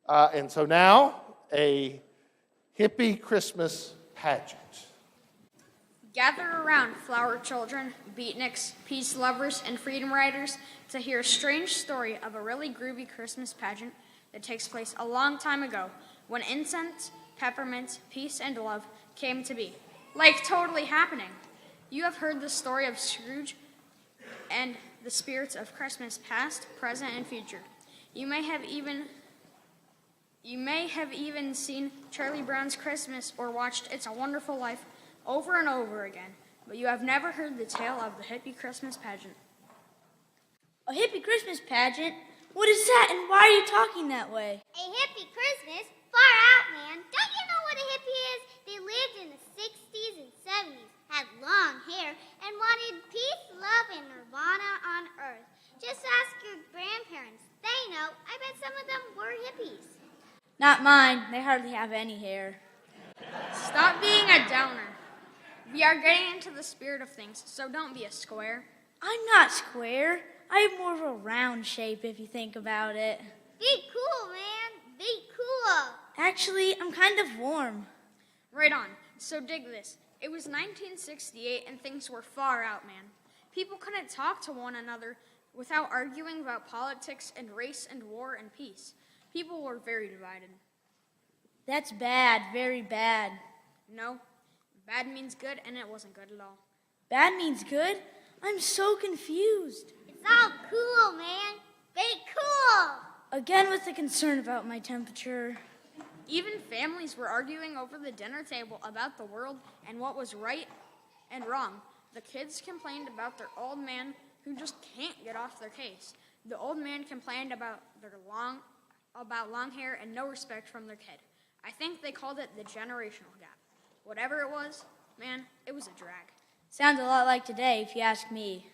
And so now, a hippie Christmas pageant. Gather around, flower children, beatniks, peace lovers, and freedom riders to hear a strange story of a really groovy Christmas pageant that takes place a long time ago when incense, peppermints, peace, and love came to be. Like totally happening. You have heard the story of Scrooge and the spirits of Christmas past, present, and future. You may have even seen Charlie Brown's Christmas or watched It's a Wonderful Life over and over again, but you have never heard the tale of the hippie Christmas pageant. A hippie Christmas pageant? What is that, and why are you talking that way? A hippie Christmas? Far out, man. Don't you know what a hippie is? They lived in the 60s and 70s, had long hair, and wanted peace, love, and nirvana on earth. Just ask your grandparents. They know. I bet some of them were hippies. Not mine. They hardly have any hair. Stop being a downer. We are getting into the spirit of things, so don't be a square. I'm not square. I have more of a round shape if you think about it. Be cool, man. Be cool. Actually, I'm kind of warm. Right on. So dig this. It was 1968 and things were far out, man. People couldn't talk to one another without arguing about politics and race and war and peace. People were very divided. That's bad, very bad. No, bad means good, and it wasn't good at all. Bad means good? I'm so confused. It's all cool, man. Be cool. Again with the concern about my temperature. Even families were arguing over the dinner table about the world and what was right and wrong. The kids complained about their old man who just can't get off their case. The old man complained about long hair and no respect from their kid. I think they called it the generational gap. Whatever it was, man, it was a drag. Sounds a lot like today, if you ask me.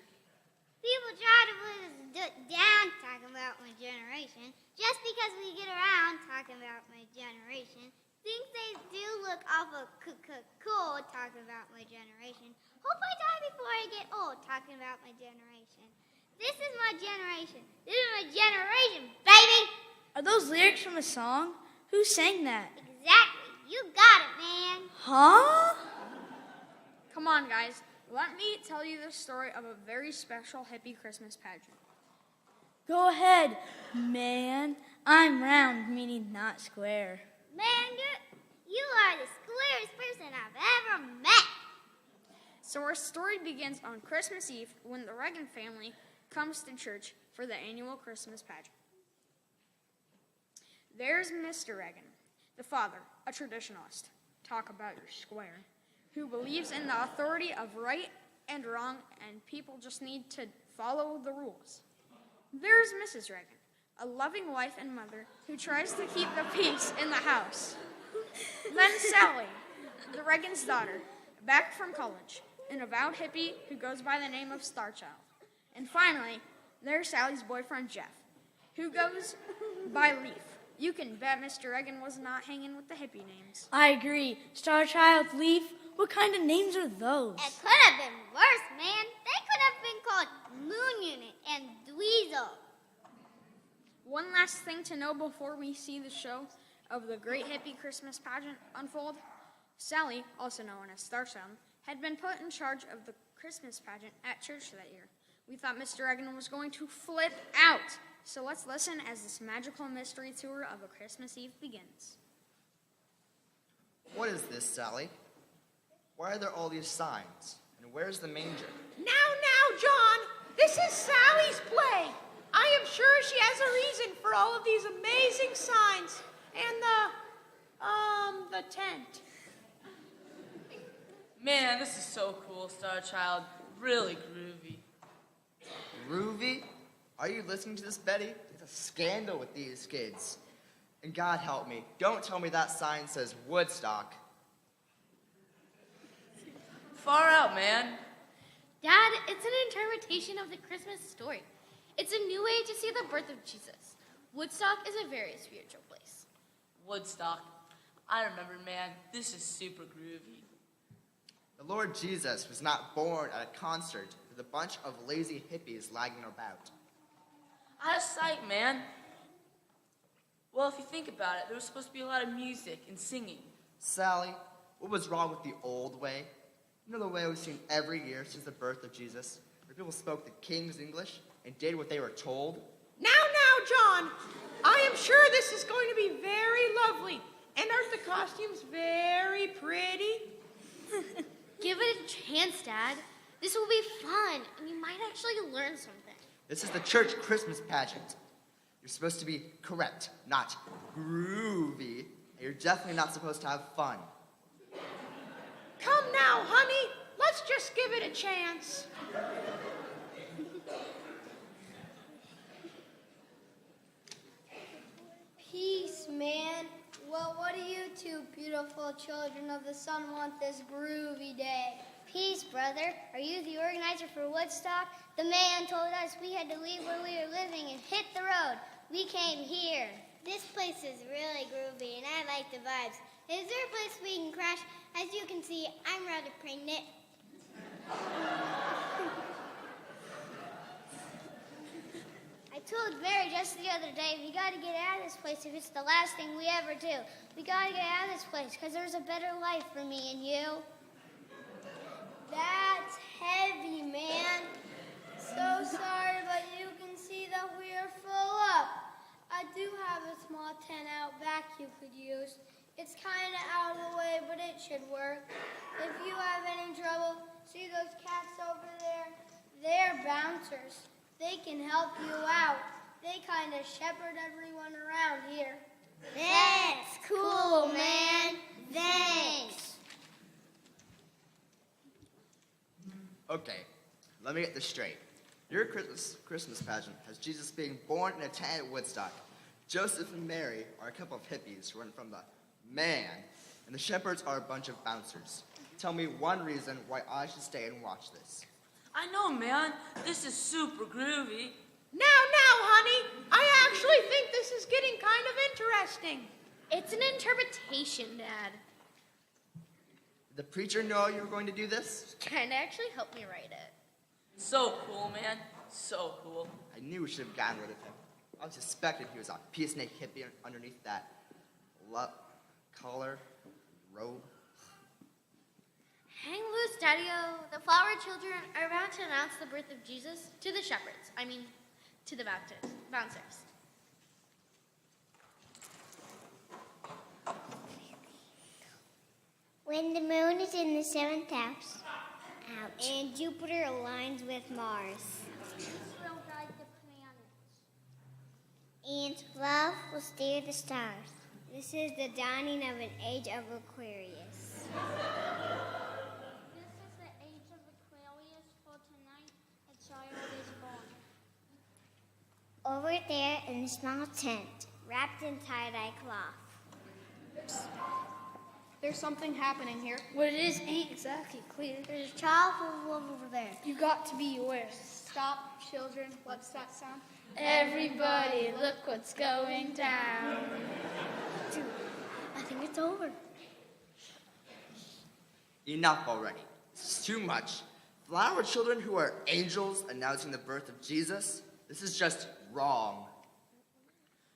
People try to put us down talking about my generation. Just because we get around talking about my generation, think they do look awful cool talking about my generation. Hope I die before I get old talking about my generation. This is my generation. This is my generation, baby! Are those lyrics from a song? Who sang that? Exactly. You got it, man. Huh? Come on, guys. Let me tell you the story of a very special hippie Christmas pageant. Go ahead, man. I'm round, meaning not square. Man, you are the squarest person I've ever met. So our story begins on Christmas Eve when the Reagan family comes to church for the annual Christmas pageant. There's Mr. Reagan, the father, a traditionalist. Talk about your square. Who believes in the authority of right and wrong, and people just need to follow the rules. There's Mrs. Reagan, a loving wife and mother who tries to keep the peace in the house. Then Sally, the Reagan's daughter, back from college, an avowed hippie who goes by the name of Starchild. And finally, there's Sally's boyfriend, Jeff, who goes by Leaf. You can bet Mr. Reagan was not hanging with the hippie names. I agree. Starchild, Leaf, what kind of names are those? It could have been worse, man. They could have been called Moon Unit and Dweezil. One last thing to know before we see the show of the Great Hippie Christmas Pageant unfold. Sally, also known as Starchild, had been put in charge of the Christmas pageant at church that year. We thought Mr. Reagan was going to flip out. So let's listen as this magical mystery tour of a Christmas Eve begins. What is this, Sally? Why are there all these signs? And where's the manger? Now, John, this is Sally's play. I am sure she has a reason for all of these amazing signs and the tent. Man, this is so cool, Starchild. Really groovy. Groovy? Are you listening to this, Betty? It's a scandal with these kids. And God help me, don't tell me that sign says Woodstock. Far out, man. Dad, it's an interpretation of the Christmas story. It's a new way to see the birth of Jesus. Woodstock is a very spiritual place. Woodstock. I remember, man. This is super groovy. The Lord Jesus was not born at a concert with a bunch of lazy hippies lagging about. Out of sight, man. Well, Well, if you think about it, there was supposed to be a lot of music and singing. Sally, what was wrong with the old way? You know the way we've seen every year since the birth of Jesus, where people spoke the King's English and did what they were told? Now, John, I am sure this is going to be very lovely. And aren't the costumes very pretty? Give it a chance, Dad. This will be fun, and you might actually learn something. This is the church Christmas pageant. You're supposed to be correct, not groovy. And you're definitely not supposed to have fun. Come now, honey. Let's just give it a chance. Peace, man. Well, what do you two beautiful children of the sun want this groovy day? Peace, brother. Are you the organizer for Woodstock? The man told us we had to leave where we were living and hit the road. We came here. This place is really groovy, and I like the vibes. Is there a place we can crash? As you can see, I'm rather pregnant. I told Mary just the other day, we gotta get out of this place if it's the last thing we ever do. We gotta get out of this place, because there's a better life for me and you. That's heavy, man. So sorry, but you can see that we are full up. I do have a small tent out back you could use. It's kind of out of the way, but it should work. If you have any trouble, see those cats over there? They're bouncers. They can help you out. They kind of shepherd everyone around here. That's cool, man. Thanks. Okay, let me get this straight. Your Christmas pageant has Jesus being born in a tent at Woodstock. Joseph and Mary are a couple of hippies who run from the man, and the shepherds are a bunch of bouncers. Tell me one reason why I should stay and watch this. I know, man. This is super groovy. Now, honey, I actually think this is getting kind of interesting. It's an interpretation, Dad. Did the preacher know you were going to do this? Can actually help me write it. So cool, man. So cool. I knew we should have gotten rid of him. I suspected he was a peace-snake hippie underneath that collar, robe. Hang loose, Daddy-O. The flower children are about to announce the birth of Jesus to the shepherds. To the bouncers. When the moon is in the seventh house, and Jupiter aligns with Mars, will guide the planets, and love will steer the stars. This is the dawning of an age of Aquarius. This is the age of Aquarius, for tonight a child is born. Over there in the small tent, wrapped in tie-dye cloth. There's something happening here. What it is ain't exactly clear. There's a child over there. You got to be aware. Stop, children. What's that sound? Everybody, look what's going down. Dude, I think it's over. Enough already. This is too much. Flower children who are angels announcing the birth of Jesus? This is just wrong.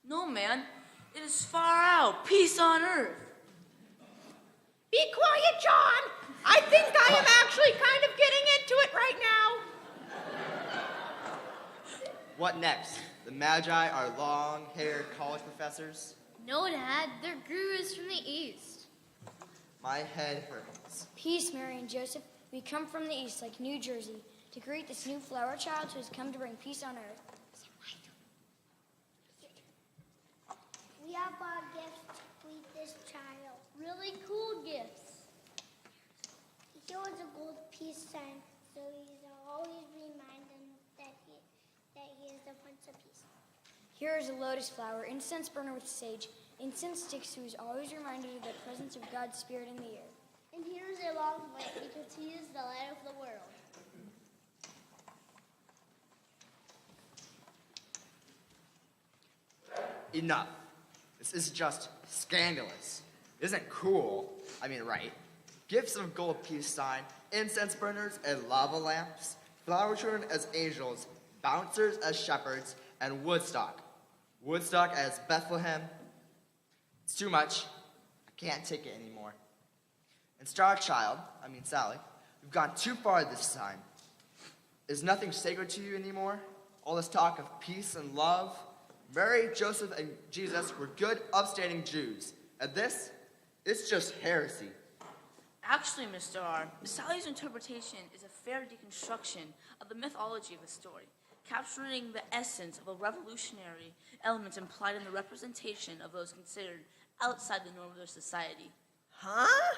No, man. It is far out. Peace on earth. Be quiet, John. I think I am actually kind of getting into it right now. What next? The Magi are long-haired college professors? No, Dad. They're gurus from the East. My head hurts. Peace, Mary and Joseph. We come from the east, like New Jersey, to greet this new flower child who has come to bring peace on earth. We have bought gifts to greet this child. Really cool gifts. He shows a gold peace sign, so he's always reminding that he is the Prince of Peace. Here is a lotus flower, incense burner with sage, incense sticks who is always reminded of the presence of God's Spirit in the air. And here's a long light because he is the light of the world. Enough. This is just scandalous. It isn't cool. Right. Gifts of gold peace sign, incense burners and lava lamps, flower children as angels, bouncers as shepherds, and Woodstock. Woodstock as Bethlehem, It's too much. I can't take it anymore. And Star Child, Sally, we've gone too far this time. Is nothing sacred to you anymore? All this talk of peace and love? Mary, Joseph, and Jesus were good, upstanding Jews. And this? It's just heresy. Actually, Mr. R., Sally's interpretation is a fair deconstruction of the mythology of the story, capturing the essence of the revolutionary elements implied in the representation of those considered outside the norm of their society. Huh?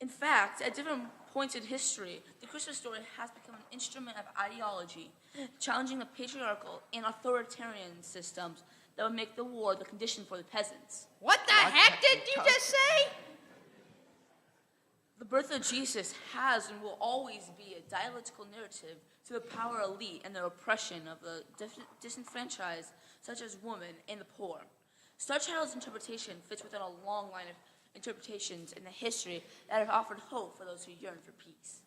In fact, at different points in history, the Christmas story has become an instrument of ideology, challenging the patriarchal and authoritarian systems that would make the war the condition for the peasants. What the heck did you just say? The birth of Jesus has and will always be a dialectical narrative to the power elite and their oppression of the disenfranchised, such as women and the poor. Star Child's interpretation fits within a long line of interpretations in the history that have offered hope for those who yearn for peace.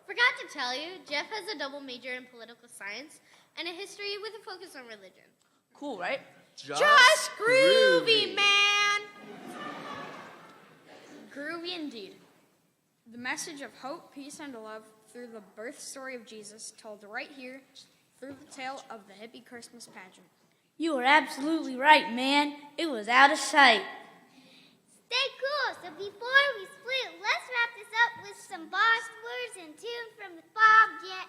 Forgot to tell you, Jeff has a double major in political science and a history with a focus on religion. Cool, right? Just groovy, man. Groovy indeed. The message of hope, peace, and love through the birth story of Jesus told right here through the tale of the Hippie Christmas pageant. You are absolutely right, man. It was out of sight. Stay cool. So before we split, let's wrap this up with some boss words and tune from the Pageant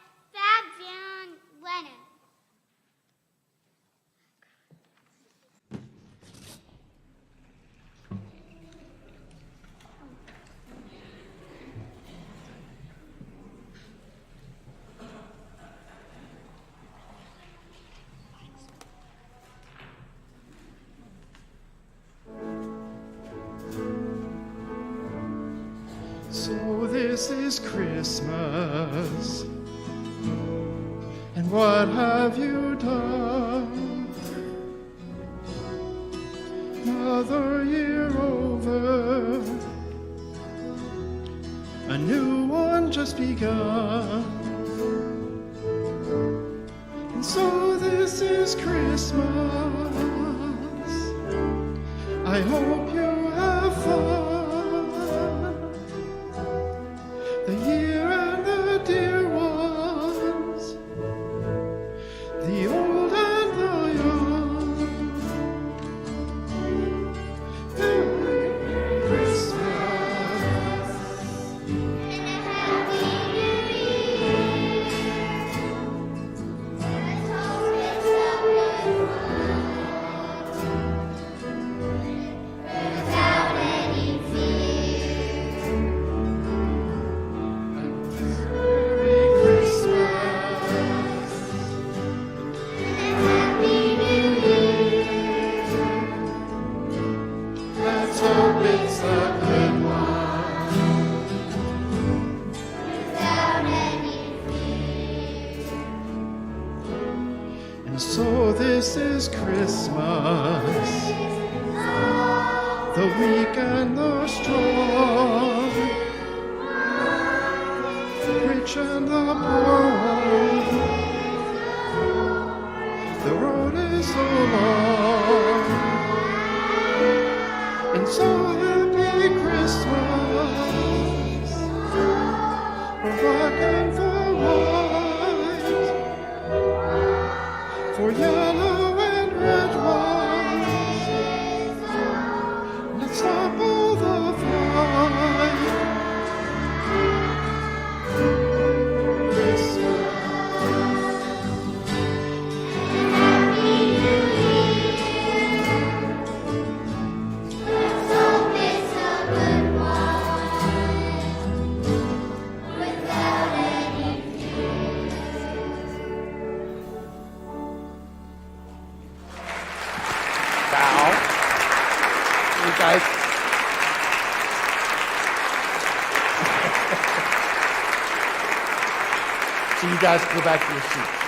Lennon. So this is Christmas, and what have you done? Another year over, a new one just begun. And so this is Christmas, I hope you have fun. The year and the dear ones, the old and the young. Merry Christmas And a happy new year. Let's hope it's a good one, without any fear. Merry Christmas. Happy New Year. Let's hope it's a good one. Without any fear. And so this is Christmas, the weak and the strong, rich and the poor. The road is so long, and so happy Christmas, for black and for white, for yellow and red ones. Let's stop all the fight. Christmas. Happy New Year. Let's hope it's a good one, without any fear. Now, you guys. So you guys go back to your seats.